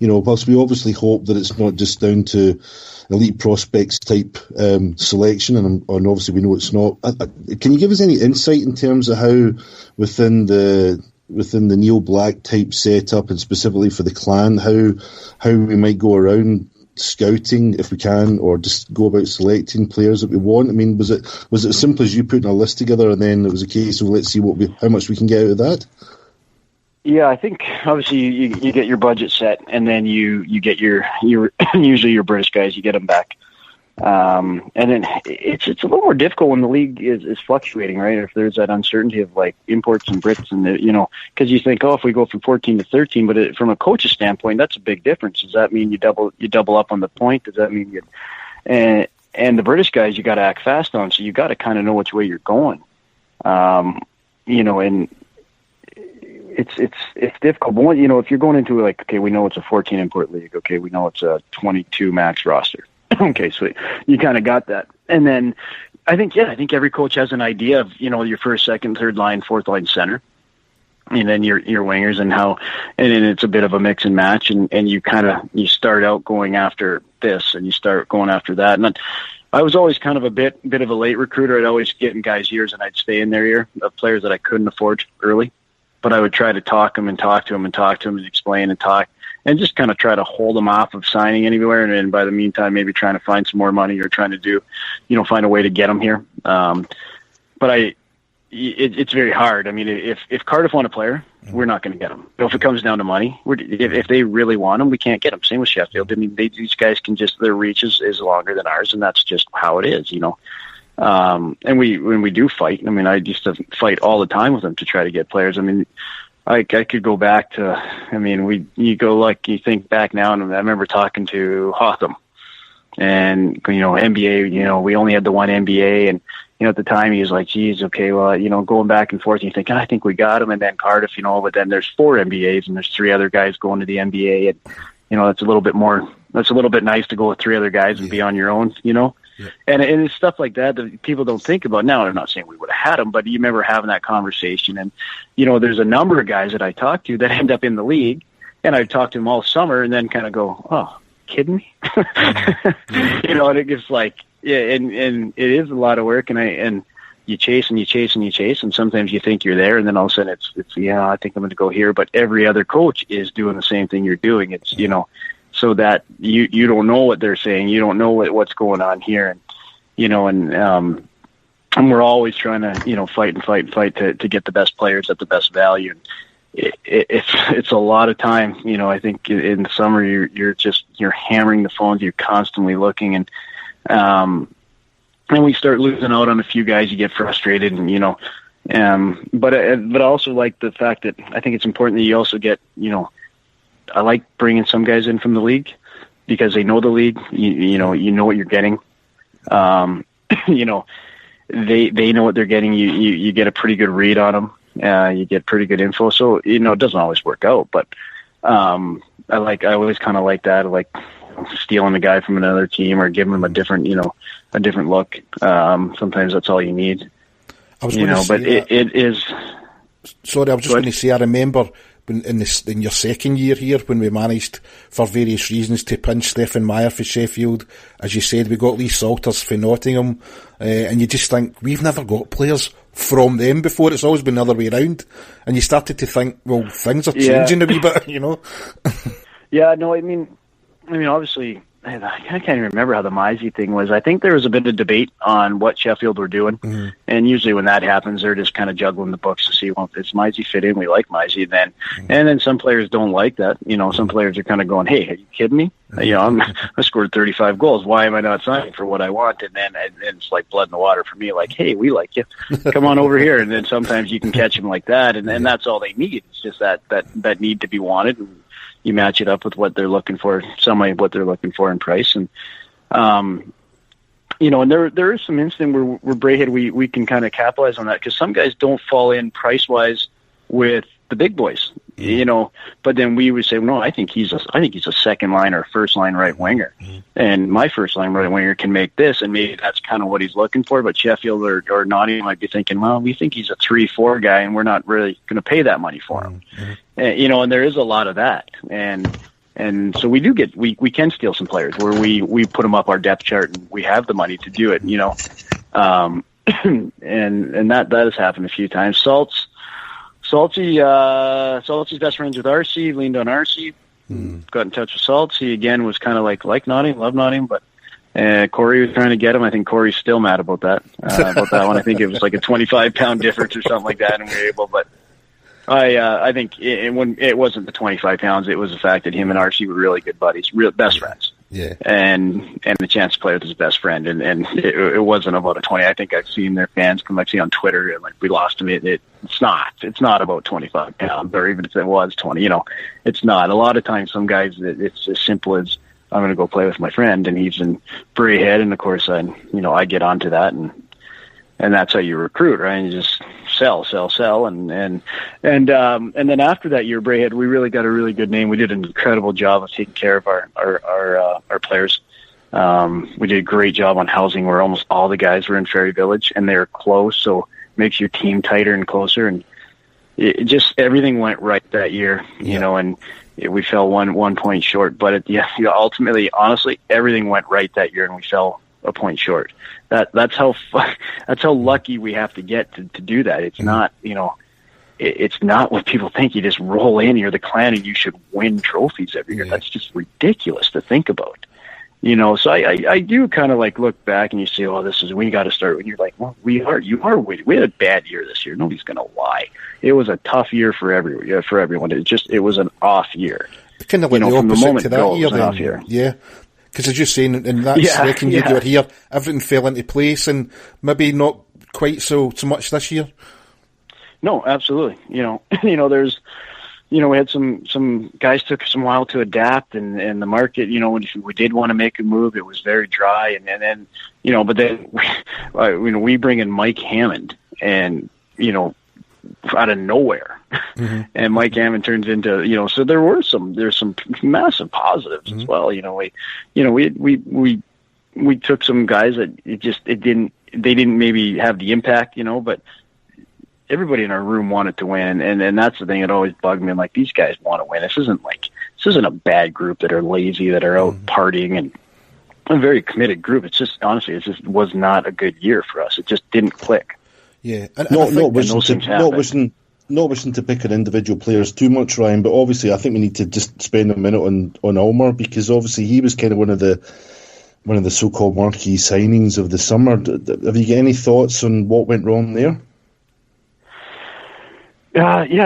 whilst we obviously hope that it's not just down to elite prospects type selection, and obviously we know it's not. Can you give us any insight in terms of how within the Neil Black type setup, and specifically for the Clan, how we might go around scouting, if we can, or just go about selecting players that we want? I mean, was it as simple as you putting a list together and then it was a case of let's see how much we can get out of that? Yeah, I think obviously you get your budget set, and then you get your usually your British guys, you get them back. And then it's a little more difficult when the league is fluctuating, right? If there's that uncertainty of like imports and Brits, and because you think, if we go from 14 to 13, but from a coach's standpoint, that's a big difference. Does that mean you double up on the point? Does that mean and the British guys you got to act fast on, so you got to kind of know which way you're going, and it's difficult. But if you're going into like, okay, we know it's a 14 import league. Okay, we know it's a 22 max roster. Okay, so you kind of got that. And then I think every coach has an idea of, your first, second, third line, fourth line center, and then your wingers and then it's a bit of a mix and match, and you start out going after this and you start going after that. And then I was always kind of a bit of a late recruiter. I'd always get in guys' ears and I'd stay in their ear of players that I couldn't afford early, but I would try to talk them and explain and talk, and just kind of try to hold them off of signing anywhere. And then by the meantime, maybe trying to find some more money or trying to do, find a way to get them here. But it's very hard. I mean, if Cardiff want a player, we're not going to get them. If it comes down to money, if they really want them, we can't get them. Same with Sheffield. I mean, these guys their reach is longer than ours, and that's just how it is, And when we do fight, I mean, I used to fight all the time with them to try to get players. I mean, I could go back to, you think back now, and I remember talking to Hotham, and, NBA, we only had the one NBA, and, at the time he was like, geez, okay, well, going back and forth, and you think, I think we got him, and then Cardiff, but then there's 4 MBAs, and there's 3 other guys going to the NBA, and, that's a little bit nice to go with 3 other guys and be on your own, Yeah. And it's stuff like that people don't think about now. I'm not saying we would have had them, but you remember having that conversation. And, there's a number of guys that I talk to that end up in the league, and I talk to them all summer and then kind of go, oh, kidding me? And it gets like, yeah, and it is a lot of work, and you chase and you chase and you chase, and sometimes you think you're there, and then all of a sudden it's I think I'm going to go here, but every other coach is doing the same thing you're doing. It's, so that you don't know what they're saying. You don't know what's going on here. And, and we're always trying to, fight to get the best players at the best value. It's a lot of time. I think in the summer you're hammering the phones. You're constantly looking, and we start losing out on a few guys. You get frustrated, and, but I also like the fact that I think it's important that you also get, I like bringing some guys in from the league because they know the league. You know what you're getting. They know what they're getting. You get a pretty good read on them. You get pretty good info. So it doesn't always work out, but I always kind of like that. I like stealing a guy from another team or giving them a different look. Sometimes that's all you need. I was going to say but it is. Sorry, I was just going to say. I remember. In your second year here, when we managed, for various reasons, to pinch Stephen Meyer for Sheffield, as you said, we got Lee Salters for Nottingham, and you just think, we've never got players from them before. It's always been the other way around. And you started to think, well, things are changing a wee bit, Yeah, no, I mean, obviously, I can't even remember how the Mizey thing was. I think there was a bit of debate on what Sheffield were doing. Mm-hmm. And usually when that happens, they're just kind of juggling the books to see, well, does Mizey fit in? We like Mizey then. Mm-hmm. And then some players don't like that. Some players are kind of going, hey, are you kidding me? Mm-hmm. I scored 35 goals. Why am I not signing for what I want? And then it's like blood in the water for me. Like, hey, we like you. Come on over here. And then sometimes you can catch them like that. And that's all they need. It's just that need to be wanted. And you match it up with what they're looking for, what they're looking for in price. And, and there is some instant where Braehead, we can kind of capitalize on that because some guys don't fall in price wise with the big boys, but then we would say, no, I think he's a second line or first line right winger. Mm-hmm. And my first line right winger can make this. And maybe that's kind of what he's looking for. But Sheffield or Nottingham might be thinking, well, we think he's a 3-4 guy and we're not really going to pay that money for him. Mm-hmm. And there is a lot of that. And, And so we can steal some players where we put them up our depth chart and we have the money to do it, you know. And that has happened a few times. Salty's best friends with RC, leaned on RC, got in touch with Salts. He again was kind of like Nottingham, love Nottingham, but Corey was trying to get him. I think Corey's still mad about that one. I think it was like a 25-pound difference or something like that, and we were able, but I think when it wasn't the 25 pounds, it was the fact that him and RC were really good buddies, real best friends. Yeah. And the chance to play with his best friend, and it wasn't about a 20. I think I've seen their fans come like see on Twitter and like we lost him. It's not about 25 pounds, or even if it was 20. You know, it's not. A lot of times, some guys it's as simple as I'm going to go play with my friend, and he's in Braehead, and of course I get onto that, and that's how you recruit, right? And you just sell, and then after that year, Braehead, we really got a really good name. We did an incredible job of taking care of our players. We did a great job on housing, where almost all the guys were in Ferry Village, and they were close, so it makes your team tighter and closer. And it just everything went right that year, you know. And we fell one point short, but ultimately, honestly, everything went right that year, and we fell a point short. That's how lucky we have to get to do that. It's not, it's not what people think. You just roll in, you're the Clan, and you should win trophies every year. Yeah. That's just ridiculous to think about. So I do kind of like look back and you say, oh, we got to start. And you're like, well, we had a bad year this year. Nobody's going to lie. It was a tough year for everyone. It was an off year. Kind of like the opposite to that year, then. Yeah. Because as you're saying, in that second year you were here, everything fell into place, and maybe not quite so much this year. No, absolutely. There's, we had some guys took some while to adapt, and the market, when we did want to make a move, it was very dry, and then, but then we bring in Mike Hammond, and out of nowhere, and Mike Hammond turns into so there's some massive positives as well. We took some guys that they didn't maybe have the impact, but everybody in our room wanted to win, and that's the thing that always bugged me. I'm like, these guys want to win. This isn't a bad group that are lazy, that are out partying, and a very committed group. It's just honestly, it just was not a good year for us. It just didn't click. Yeah, not wishing to pick on individual players too much, Ryan, but obviously I think we need to just spend a minute on Ulmer, because obviously he was kind of one of the so-called marquee signings of the summer. Have you got any thoughts on what went wrong there?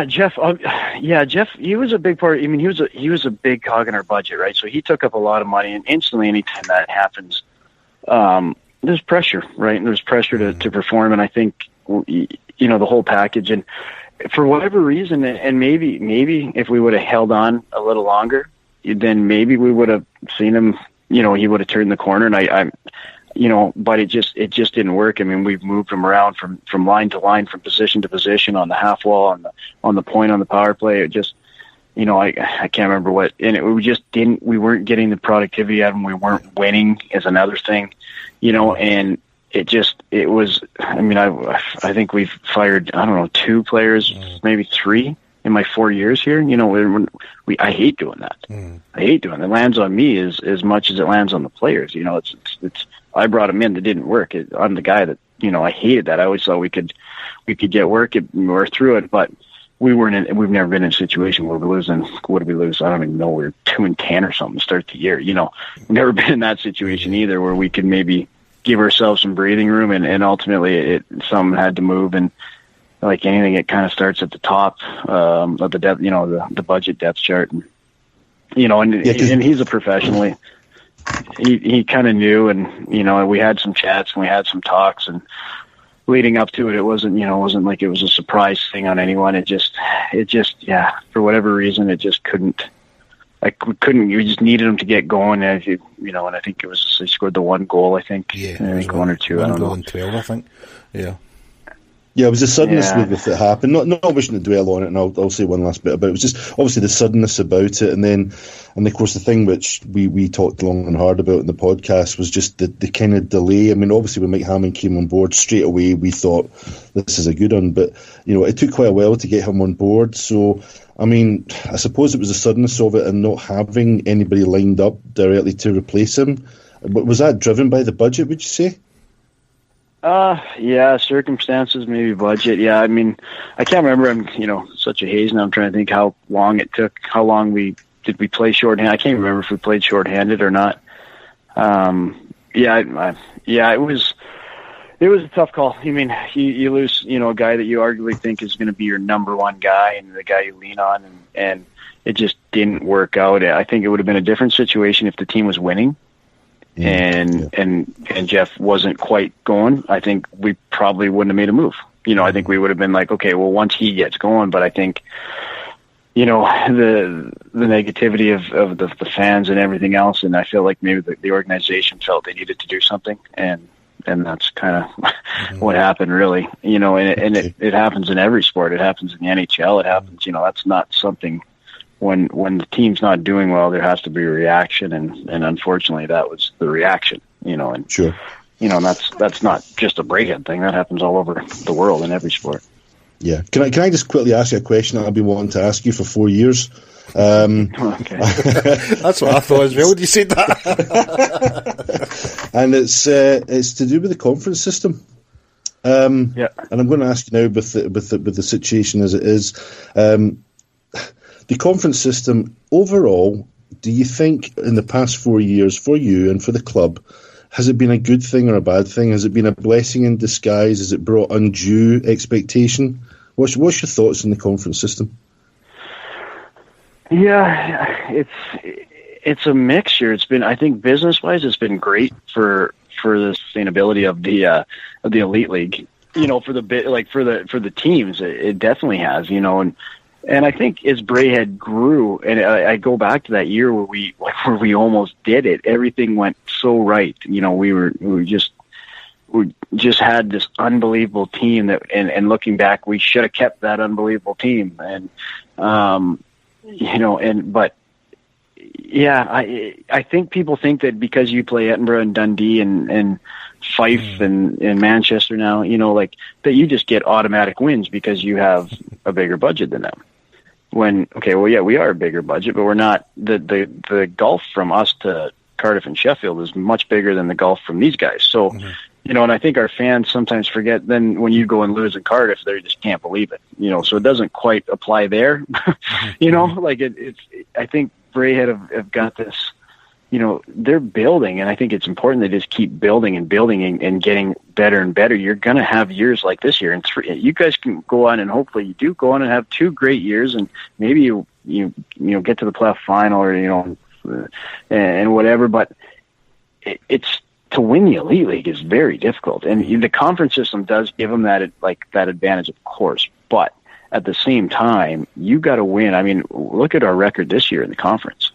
Jeff. Jeff. He was a big part. I mean, he was a big cog in our budget, right? So he took up a lot of money, and instantly, anytime that happens, there's pressure, right? And there's pressure to perform, and I think the whole package. And for whatever reason, and maybe if we would have held on a little longer, then maybe we would have seen him. He would have turned the corner, and but it just didn't work. I mean, we've moved him around from line to line, from position to position, on the half wall, on the point, on the power play. It just, I can't remember what, and we weren't getting the productivity out of him. We weren't winning is another thing, and it was, I mean, I think we've fired, I don't know, 2 players, maybe 3 in my 4 years here. I hate doing that. I hate doing it. It lands on me as much as it lands on the players. It's I brought him in, that didn't work. I'm the guy that, I hated that. I always thought we could get work, we're through it, but we've never been in a situation where we're losing. What did we lose? I don't even know. We were 2-10 or something to start the year. We've never been in that situation either, where we could maybe give ourselves some breathing room, and ultimately something had to move. And like anything, it kind of starts at the top of the depth, the budget depth chart, and he's a professional. He kind of knew, and we had some chats and we had some talks, and leading up to it, it wasn't like it was a surprise thing on anyone. It just for whatever reason, it just couldn't. We just needed him to get going, and and I think he scored the 1 goal. I think 1 or 2. I don't know. 12, I think. Yeah. Yeah, it was the suddenness with it happened. Not wishing to dwell on it, and I'll say one last bit about it. It was just obviously the suddenness about it, and of course the thing which we talked long and hard about in the podcast was just the kind of delay. I mean, obviously when Mike Hammond came on board straight away, we thought this is a good one, but it took quite a while to get him on board. So, I mean, I suppose it was the suddenness of it and not having anybody lined up directly to replace him. But was that driven by the budget? Would you say? Yeah, circumstances, maybe budget. Yeah, I mean, I can't remember. I'm, such a haze now. I'm trying to think how long it took. How long did we play shorthanded? I can't remember if we played shorthanded or not. It was a tough call. I mean, you lose, a guy that you arguably think is going to be your number one guy and the guy you lean on, and it just didn't work out. I think it would have been a different situation if the team was winning. And Jeff wasn't quite going. I think we probably wouldn't have made a move. I think we would have been like, okay, well, once he gets going. But I think, the negativity of the fans and everything else, and I feel like maybe the organization felt they needed to do something, and that's kind of what happened, really. And it happens in every sport. It happens in the NHL. It happens. That's not something. When the team's not doing well, there has to be a reaction, and unfortunately, that was the reaction. And sure, that's not just a Braehead thing. That happens all over the world in every sport. Yeah. Can I just quickly ask you a question that I've been wanting to ask you for 4 years? Okay. That's what I thought as well when you said that. And it's to do with the conference system. And I'm going to ask you now with the situation as it is. The conference system, overall, do you think in the past 4 years for you and for the club, has it been a good thing or a bad thing? Has it been a blessing in disguise? Has it brought undue expectation? What's your thoughts on the conference system? Yeah, it's a mixture. It's been, I think, business-wise, it's been great for the sustainability of the elite league. For the teams, it definitely has. And I think as Braehead grew, and I go back to that year where we almost did it. Everything went so right. We just had this unbelievable team and looking back, we should have kept that unbelievable team. And I think people think that because you play Edinburgh and Dundee and Fife and Manchester now, that you just get automatic wins because you have a bigger budget than them. We are a bigger budget, but we're not. The gulf from us to Cardiff and Sheffield is much bigger than the gulf from these guys. So, and I think our fans sometimes forget. Then when you go and lose in Cardiff, they just can't believe it. So it doesn't quite apply there. It's. I think Braehead have got this. They're building, and I think it's important they just keep building and getting better and better. You're going to have years like this year, and you guys can go on, and hopefully you do go on and have 2 great years, and maybe you get to the playoff final or and whatever. But it's to win the elite league is very difficult, and the conference system does give them that advantage, of course. But at the same time, you got to win. I mean, look at our record this year in the conference.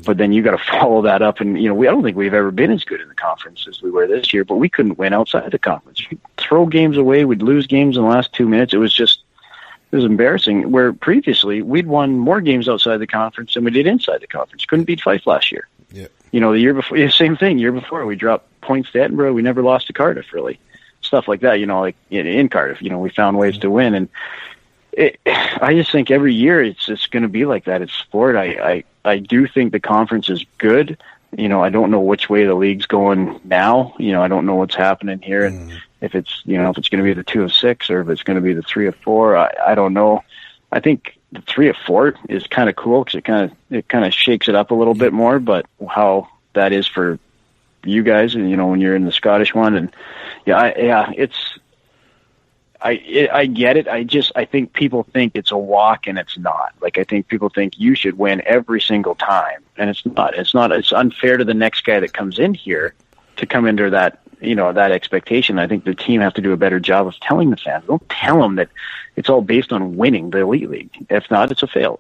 But then you got to follow that up, and I don't think we've ever been as good in the conference as we were this year. But we couldn't win outside the conference. We'd throw games away. We'd lose games in the last 2 minutes. It was embarrassing. Where previously we'd won more games outside the conference than we did inside the conference. Couldn't beat Fife last year. Yeah. The year before, same thing. Year before, we dropped points to Edinburgh. We never lost to Cardiff, really. Stuff like that. Like in Cardiff, we found ways to win, and I just think every year it's going to be like that. It's sport. I do think the conference is good. I don't know which way the league's going now. I don't know what's happening here, and if it's if it's going to be the 2 of 6 or if it's going to be the 3 of 4. I don't know. I think the 3 of 4 is kind of cool because it kind of shakes it up a little bit more. But how that is for you guys, and when you're in the Scottish one, and it's. I get it. I think people think it's a walk, and it's not. I think people think you should win every single time, and it's not. It's not. It's unfair to the next guy that comes in here to come into that, that expectation. I think the team have to do a better job of telling the fans. Don't tell them that it's all based on winning the elite league. If not, it's a fail.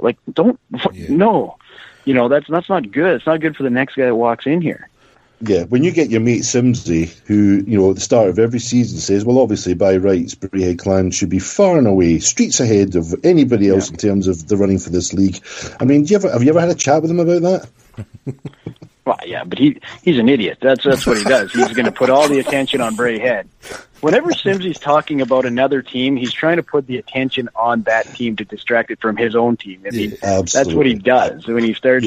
No. That's not good. It's not good for the next guy that walks in here. Yeah, when you get your mate Simsy, who, at the start of every season says, well, obviously, by rights, Braehead Clan should be far and away, streets ahead of anybody else in terms of the running for this league. I mean, have you ever had a chat with him about that? Well, yeah, but he's an idiot. That's what he does. He's going to put all the attention on Braehead. Whenever Simsy's talking about another team, he's trying to put the attention on that team to distract it from his own team. I mean, that's what he does. When he starts